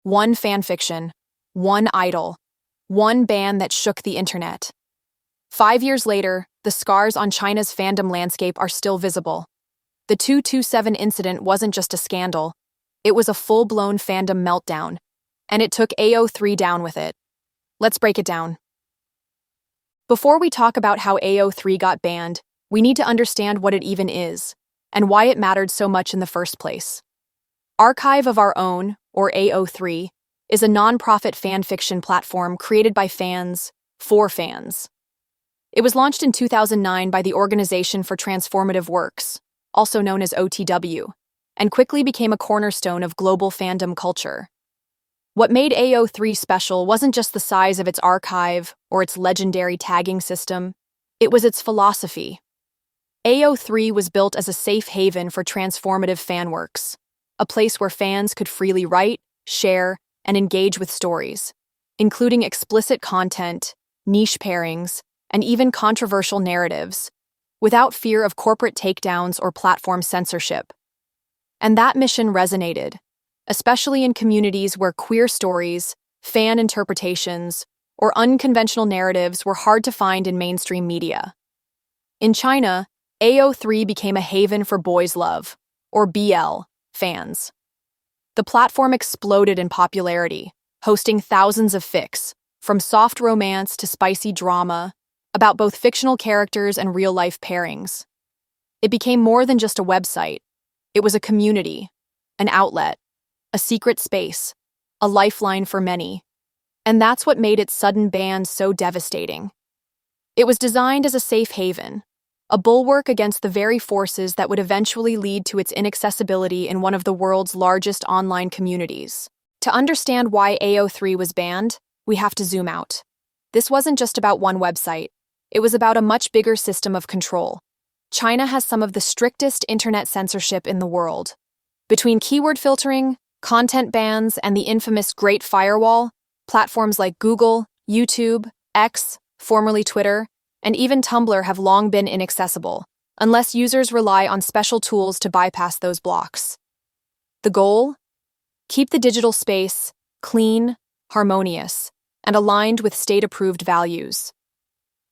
one fanfiction, one idol, one ban that shook the internet. 5 years later, the scars on China's fandom landscape are still visible. The 227 incident wasn't just a scandal, it was a full-blown fandom meltdown, and it took AO3 down with it. Let's break it down. Before we talk about how AO3 got banned, we need to understand what it even is, and why it mattered so much in the first place. Archive of Our Own, or AO3, is a non-profit fanfiction platform created by fans, for fans. It was launched in 2009 by the Organization for Transformative Works, also known as OTW, and quickly became a cornerstone of global fandom culture. What made AO3 special wasn't just the size of its archive or its legendary tagging system, it was its philosophy. AO3 was built as a safe haven for transformative fanworks, a place where fans could freely write, share, and engage with stories, including explicit content, niche pairings, and even controversial narratives, without fear of corporate takedowns or platform censorship. And that mission resonated, especially in communities where queer stories, fan interpretations, or unconventional narratives were hard to find in mainstream media. In China, AO3 became a haven for boys' love, or BL, fans. The platform exploded in popularity, hosting thousands of fics, from soft romance to spicy drama, about both fictional characters and real-life pairings. It became more than just a website. It was a community, an outlet, a secret space, a lifeline for many. And that's what made its sudden ban so devastating. It was designed as a safe haven, a bulwark against the very forces that would eventually lead to its inaccessibility in one of the world's largest online communities. To understand why AO3 was banned, we have to zoom out. This wasn't just about one website. It was about a much bigger system of control. China has some of the strictest internet censorship in the world. Between keyword filtering, content bans, and the infamous Great Firewall, platforms like Google, YouTube, X, formerly Twitter, and even Tumblr have long been inaccessible, unless users rely on special tools to bypass those blocks. The goal? Keep the digital space clean, harmonious, and aligned with state-approved values.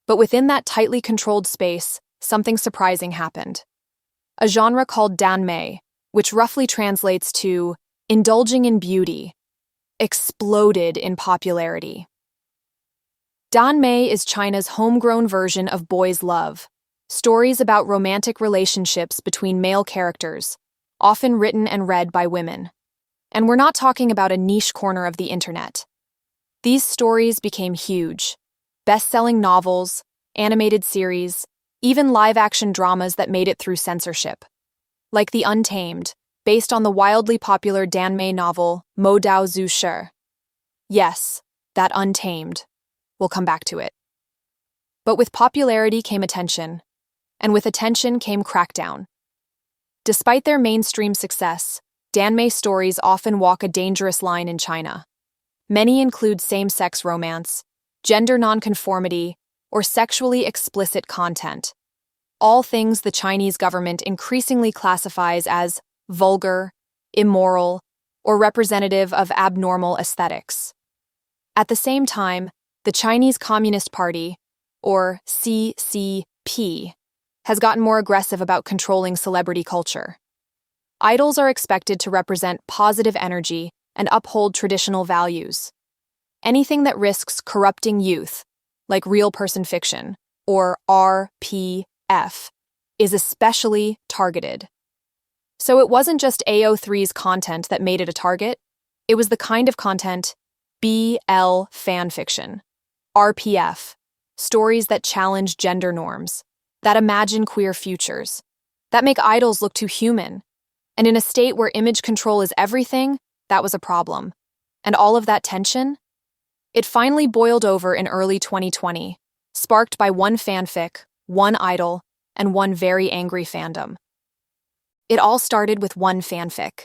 But within that tightly controlled space, something surprising happened. A genre called danmei, which roughly translates to indulging in beauty, exploded in popularity. Danmei is China's homegrown version of boys' love, stories about romantic relationships between male characters, often written and read by women. And we're not talking about a niche corner of the internet. These stories became huge. Best-selling novels, animated series, even live-action dramas that made it through censorship. Like The Untamed, based on the wildly popular danmei novel Mo Dao Zhu Shi. Yes, that Untamed. We'll come back to it. But with popularity came attention, and with attention came crackdown. Despite their mainstream success, danmei stories often walk a dangerous line in China. Many include same-sex romance, gender nonconformity, or sexually explicit content. All things the Chinese government increasingly classifies as vulgar, immoral, or representative of abnormal aesthetics. At the same time, the Chinese Communist Party, or CCP, has gotten more aggressive about controlling celebrity culture. Idols are expected to represent positive energy and uphold traditional values. Anything that risks corrupting youth, like real-person fiction, or RPF, is especially targeted. So it wasn't just AO3's content that made it a target, it was the kind of content BL fanfiction, RPF, stories that challenge gender norms, that imagine queer futures, that make idols look too human. And in a state where image control is everything, that was a problem. And all of that tension? It finally boiled over in early 2020, sparked by one fanfic, one idol, and one very angry fandom. It all started with one fanfic.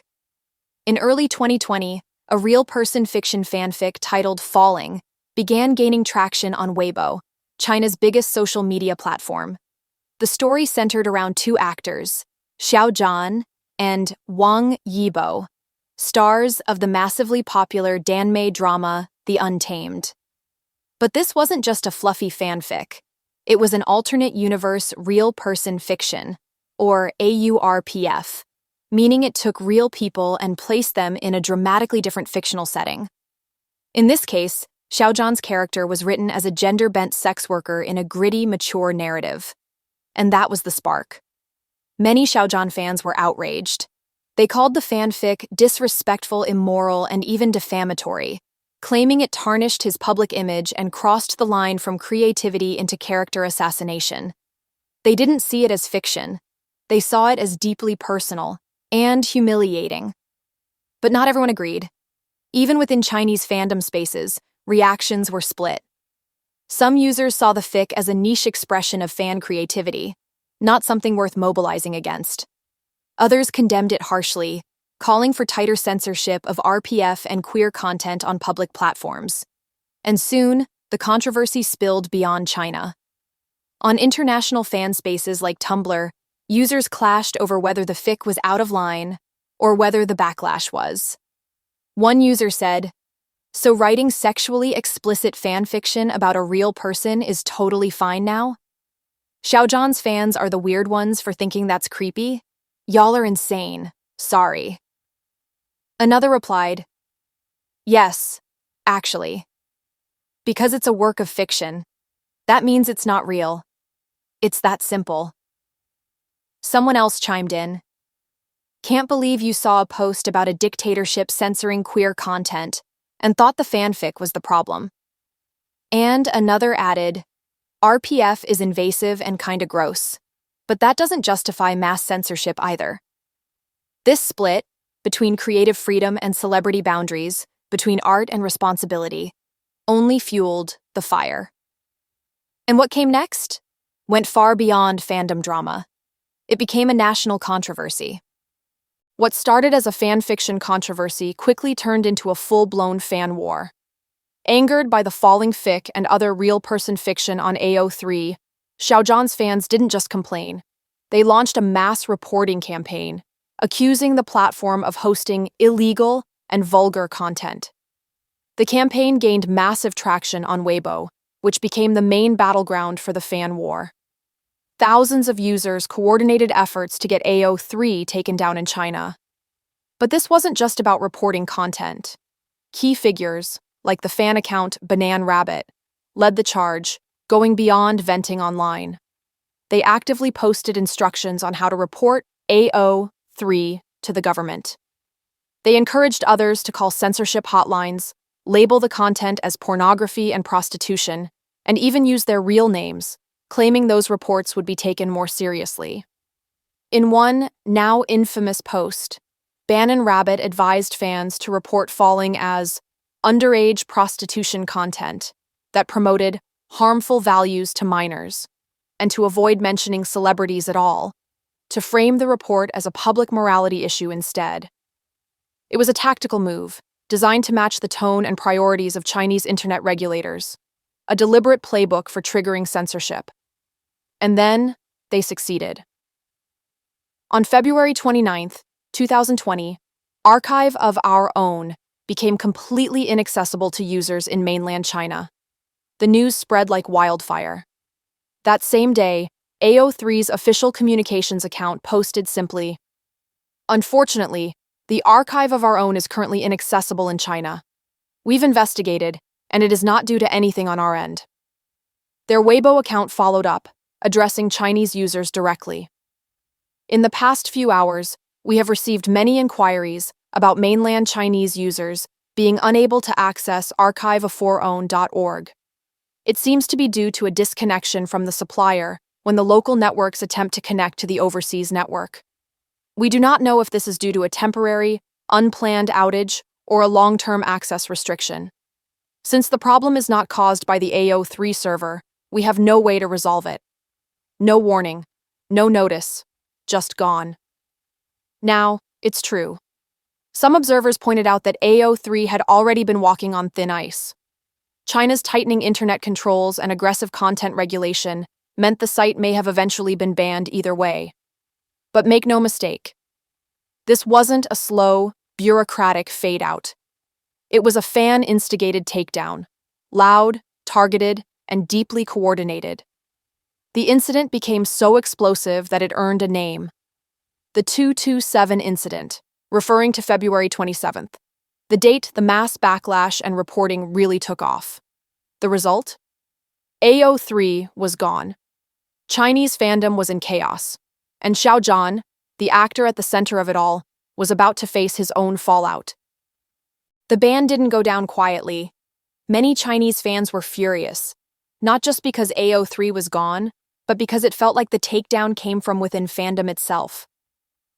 In early 2020, a real-person fiction fanfic titled Falling began gaining traction on Weibo, China's biggest social media platform. The story centered around two actors, Xiao Zhan and Wang Yibo, stars of the massively popular danmei drama The Untamed. But this wasn't just a fluffy fanfic. It was an alternate universe real person fiction, or AURPF, meaning it took real people and placed them in a dramatically different fictional setting. In this case, Xiaozhan's character was written as a gender-bent sex worker in a gritty, mature narrative. And that was the spark. Many Xiaozhan fans were outraged. They called the fanfic disrespectful, immoral, and even defamatory, claiming it tarnished his public image and crossed the line from creativity into character assassination. They didn't see it as fiction. They saw it as deeply personal and humiliating. But not everyone agreed. Even within Chinese fandom spaces, reactions were split. Some users saw the fic as a niche expression of fan creativity, not something worth mobilizing against. Others condemned it harshly, calling for tighter censorship of RPF and queer content on public platforms. And soon, the controversy spilled beyond China. On international fan spaces like Tumblr, users clashed over whether the fic was out of line or whether the backlash was. One user said, "So writing sexually explicit fanfiction about a real person is totally fine now? Xiaozhan's fans are the weird ones for thinking that's creepy? Y'all are insane. Sorry." Another replied, "Yes, actually. Because it's a work of fiction. That means it's not real. It's that simple." Someone else chimed in, "Can't believe you saw a post about a dictatorship censoring queer content and thought the fanfic was the problem." And another added, "RPF is invasive and kinda gross, but that doesn't justify mass censorship either." This split, between creative freedom and celebrity boundaries, between art and responsibility, only fueled the fire. And what came next? Went far beyond fandom drama. It became a national controversy. What started as a fanfiction controversy quickly turned into a full-blown fan war. Angered by the falling fic and other real-person fiction on AO3, Xiaozhan's fans didn't just complain. They launched a mass reporting campaign, accusing the platform of hosting illegal and vulgar content. The campaign gained massive traction on Weibo, which became the main battleground for the fan war. Thousands of users coordinated efforts to get AO3 taken down in China. But this wasn't just about reporting content. Key figures, like the fan account Banana Rabbit, led the charge, going beyond venting online. They actively posted instructions on how to report AO3 to the government. They encouraged others to call censorship hotlines, label the content as pornography and prostitution, and even use their real names, claiming those reports would be taken more seriously. In one, now infamous post, Banana Rabbit advised fans to report falling as underage prostitution content that promoted harmful values to minors, and to avoid mentioning celebrities at all, to frame the report as a public morality issue instead. It was a tactical move, designed to match the tone and priorities of Chinese internet regulators, a deliberate playbook for triggering censorship. And then, they succeeded. On February 29, 2020, Archive of Our Own became completely inaccessible to users in mainland China. The news spread like wildfire. That same day, AO3's official communications account posted simply, "Unfortunately, the Archive of Our Own is currently inaccessible in China. We've investigated, and it is not due to anything on our end." Their Weibo account followed up, addressing Chinese users directly. "In the past few hours, we have received many inquiries about mainland Chinese users being unable to access archiveofourown.org. It seems to be due to a disconnection from the supplier when the local networks attempt to connect to the overseas network. We do not know if this is due to a temporary, unplanned outage or a long-term access restriction. Since the problem is not caused by the AO3 server, we have no way to resolve it. No warning, no notice, just gone." Now, it's true. Some observers pointed out that AO3 had already been walking on thin ice. China's tightening internet controls and aggressive content regulation meant the site may have eventually been banned either way. But make no mistake, this wasn't a slow, bureaucratic fade-out. It was a fan-instigated takedown, loud, targeted, and deeply coordinated. The incident became so explosive that it earned a name: the 227 incident, referring to February 27th, the date the mass backlash and reporting really took off. The result? AO3 was gone. Chinese fandom was in chaos, and Xiao Zhan, the actor at the center of it all, was about to face his own fallout. The ban didn't go down quietly. Many Chinese fans were furious, not just because AO3 was gone, but because it felt like the takedown came from within fandom itself.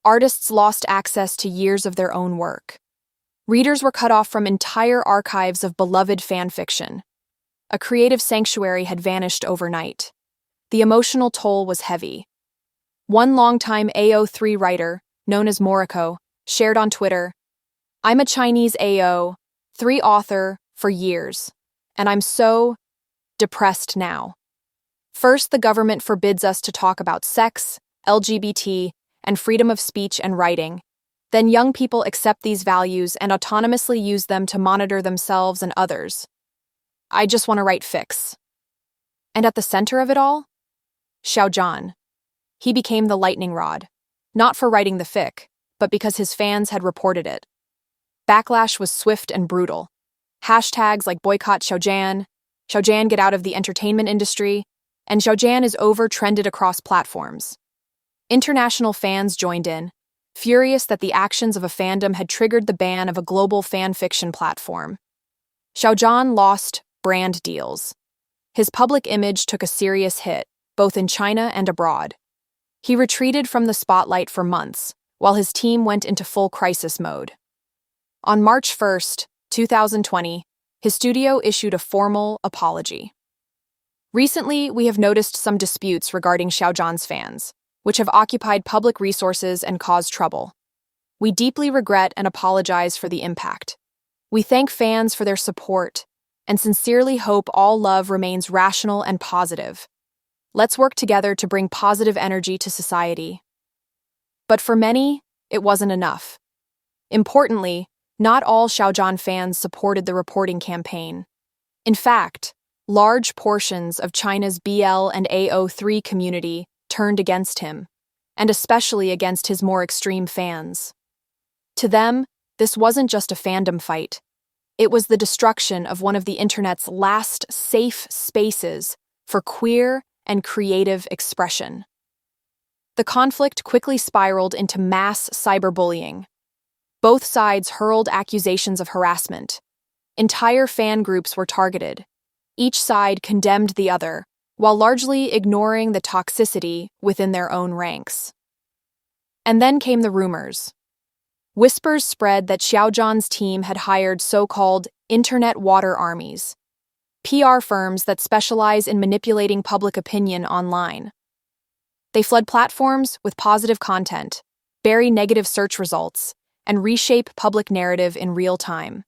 Artists lost access to years of their own work. Readers were cut off from entire archives of beloved fanfiction. A creative sanctuary had vanished overnight. The emotional toll was heavy. One longtime AO3 writer, known as Moriko, shared on Twitter, "I'm a Chinese AO3 author for years, and I'm so depressed now. First, the government forbids us to talk about sex, LGBT, and freedom of speech and writing. Then young people accept these values and autonomously use them to monitor themselves and others. I just want to write fics." And at the center of it all? Xiao Zhan. He became the lightning rod, not for writing the fic, but because his fans had reported it. Backlash was swift and brutal. Hashtags like boycott Xiao Zhan get out of the entertainment industry, and Xiao Zhan is over trended across platforms. International fans joined in, furious that the actions of a fandom had triggered the ban of a global fan fiction platform. Xiao Zhan lost brand deals. His public image took a serious hit, both in China and abroad. He retreated from the spotlight for months, while his team went into full crisis mode. On March 1st, 2020, his studio issued a formal apology. Recently, we have noticed some disputes regarding Xiao Zhan's fans, which have occupied public resources and caused trouble. We deeply regret and apologize for the impact. We thank fans for their support and sincerely hope all love remains rational and positive. Let's work together to bring positive energy to society. But for many, it wasn't enough. Importantly, not all Xiao Zhan fans supported the reporting campaign. In fact, large portions of China's BL and AO3 community turned against him, and especially against his more extreme fans. To them, this wasn't just a fandom fight. It was the destruction of one of the internet's last safe spaces for queer and creative expression. The conflict quickly spiraled into mass cyberbullying. Both sides hurled accusations of harassment. Entire fan groups were targeted. Each side condemned the other, while largely ignoring the toxicity within their own ranks. And then came the rumors. Whispers spread that Xiao Zhan's team had hired so-called internet water armies, PR firms that specialize in manipulating public opinion online. They flood platforms with positive content, bury negative search results, and reshape public narrative in real time.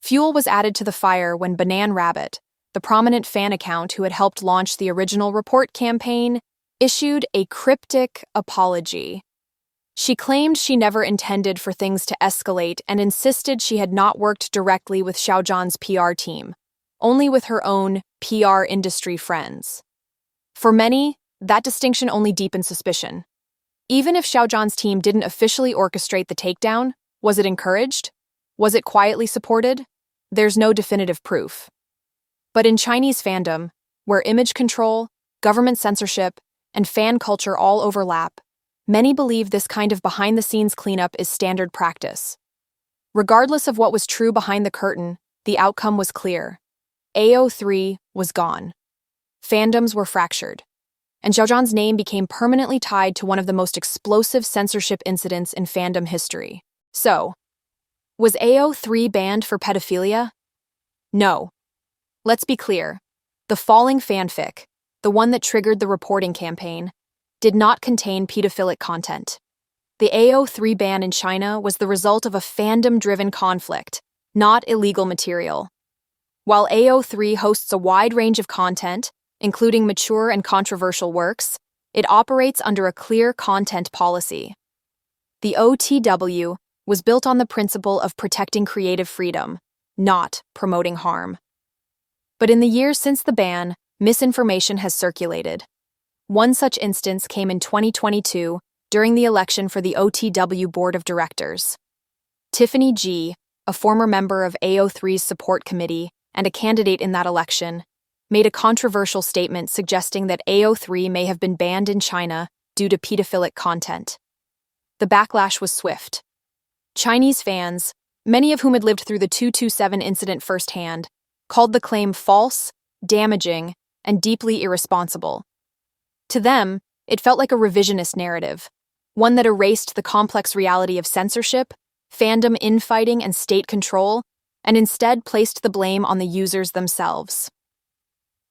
Fuel was added to the fire when Banana Rabbit, the prominent fan account who had helped launch the original report campaign, issued a cryptic apology. She claimed she never intended for things to escalate and insisted she had not worked directly with Xiao Zhan's PR team, only with her own PR industry friends. For many, that distinction only deepened suspicion. Even if Xiao Zhan's team didn't officially orchestrate the takedown, was it encouraged? Was it quietly supported? There's no definitive proof. But in Chinese fandom, where image control, government censorship, and fan culture all overlap, many believe this kind of behind-the-scenes cleanup is standard practice. Regardless of what was true behind the curtain, the outcome was clear. AO3 was gone. Fandoms were fractured, and Xiao Zhan's name became permanently tied to one of the most explosive censorship incidents in fandom history. So, was AO3 banned for pedophilia? No. Let's be clear. The falling fanfic, the one that triggered the reporting campaign, did not contain pedophilic content. The AO3 ban in China was the result of a fandom-driven conflict, not illegal material. While AO3 hosts a wide range of content, including mature and controversial works, it operates under a clear content policy. The OTW was built on the principle of protecting creative freedom, not promoting harm. But in the years since the ban, misinformation has circulated. One such instance came in 2022 during the election for the OTW Board of Directors. Tiffany G., a former member of AO3's support committee and a candidate in that election, made a controversial statement suggesting that AO3 may have been banned in China due to pedophilic content. The backlash was swift. Chinese fans, many of whom had lived through the 227 incident firsthand, called the claim false, damaging, and deeply irresponsible. To them, it felt like a revisionist narrative, one that erased the complex reality of censorship, fandom infighting, and state control, and instead placed the blame on the users themselves.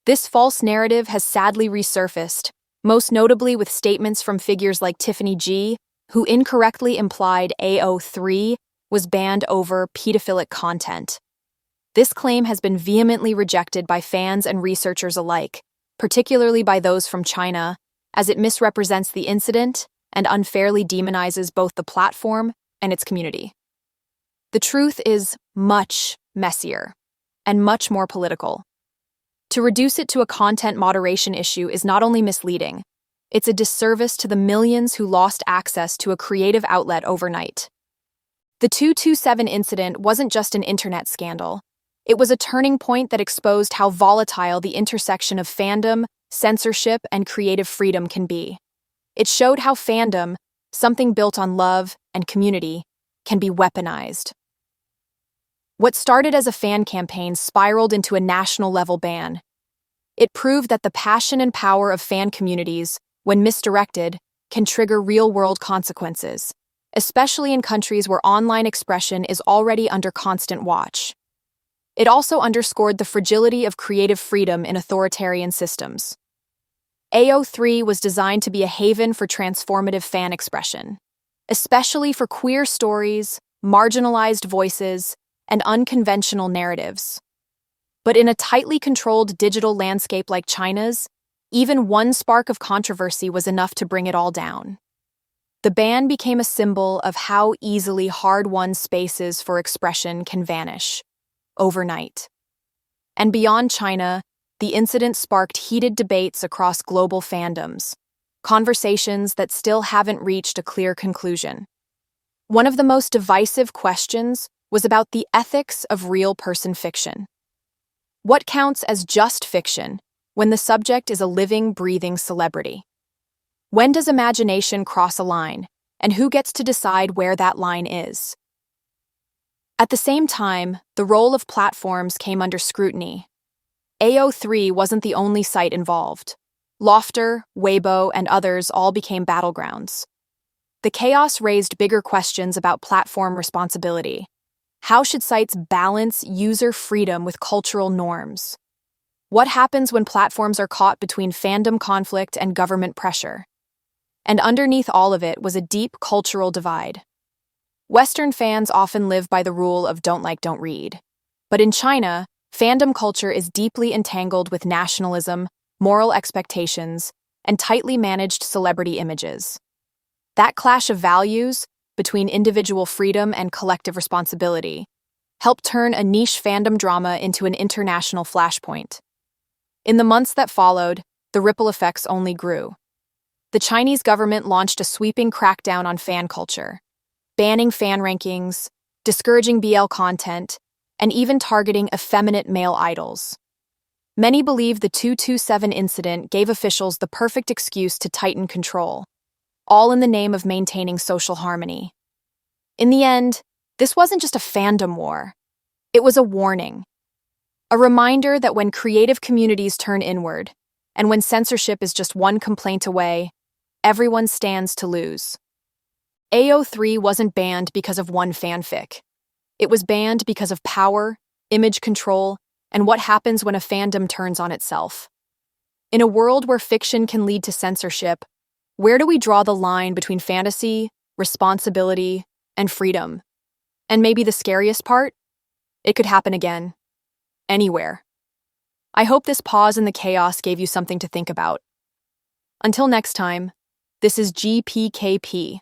This false narrative has sadly resurfaced, most notably with statements from figures like Tiffany G., who incorrectly implied AO3 was banned over pedophilic content. This claim has been vehemently rejected by fans and researchers alike, particularly by those from China, as it misrepresents the incident and unfairly demonizes both the platform and its community. The truth is much messier and much more political. To reduce it to a content moderation issue is not only misleading, it's a disservice to the millions who lost access to a creative outlet overnight. The 227 incident wasn't just an internet scandal. It was a turning point that exposed how volatile the intersection of fandom, censorship, and creative freedom can be. It showed how fandom, something built on love and community, can be weaponized. What started as a fan campaign spiraled into a national-level ban. It proved that the passion and power of fan communities, when misdirected, can trigger real-world consequences, especially in countries where online expression is already under constant watch. It also underscored the fragility of creative freedom in authoritarian systems. AO3 was designed to be a haven for transformative fan expression, especially for queer stories, marginalized voices, and unconventional narratives. But in a tightly controlled digital landscape like China's, even one spark of controversy was enough to bring it all down. The ban became a symbol of how easily hard-won spaces for expression can vanish, overnight. And beyond China, the incident sparked heated debates across global fandoms, conversations that still haven't reached a clear conclusion. One of the most divisive questions was about the ethics of real-person fiction. What counts as just fiction when the subject is a living, breathing celebrity? When does imagination cross a line, and who gets to decide where that line is? At the same time, the role of platforms came under scrutiny. AO3 wasn't the only site involved. Lofter, Weibo, and others all became battlegrounds. The chaos raised bigger questions about platform responsibility. How should sites balance user freedom with cultural norms? What happens when platforms are caught between fandom conflict and government pressure? And underneath all of it was a deep cultural divide. Western fans often live by the rule of don't like, don't read. But in China, fandom culture is deeply entangled with nationalism, moral expectations, and tightly managed celebrity images. That clash of values, between individual freedom and collective responsibility, helped turn a niche fandom drama into an international flashpoint. In the months that followed, the ripple effects only grew. The Chinese government launched a sweeping crackdown on fan culture, banning fan rankings, discouraging BL content, and even targeting effeminate male idols. Many believe the 227 incident gave officials the perfect excuse to tighten control, all in the name of maintaining social harmony. In the end, this wasn't just a fandom war. It was a warning. A reminder that when creative communities turn inward, and when censorship is just one complaint away, everyone stands to lose. AO3 wasn't banned because of one fanfic. It was banned because of power, image control, and what happens when a fandom turns on itself. In a world where fiction can lead to censorship, where do we draw the line between fantasy, responsibility, and freedom? And maybe the scariest part? It could happen again. Anywhere. I hope this pause in the chaos gave you something to think about. Until next time, this is GPkP.